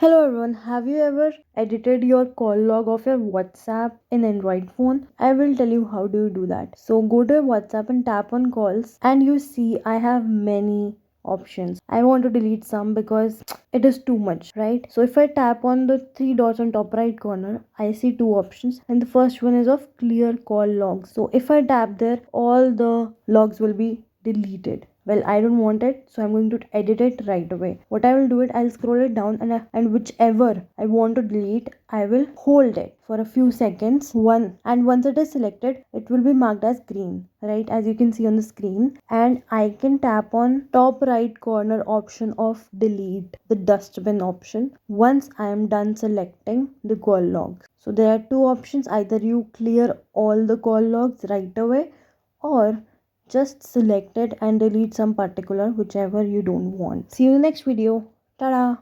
Hello everyone, have you ever edited your call log of your WhatsApp in Android phone? I will tell you how do you do that. So go to your WhatsApp and tap on calls and you see I have many options. I want to delete some because it is too much, right? So if I tap on the three dots on top right corner, I see two options and the first one is of clear call logs. So if I tap there, all the logs will be deleted. Well, I don't want it, so I'm going to edit it right away. What I will do it, I'll scroll it down and whichever I want to delete, I will hold it for a few seconds. Once it is selected, it will be marked as green, right? As you can see on the screen, and I can tap on top right corner option of delete, the dustbin option, once I am done selecting the call logs. So there are two options: either you clear all the call logs right away, or just select it and delete some particular, whichever you don't want. See you in the next video. Ta-da!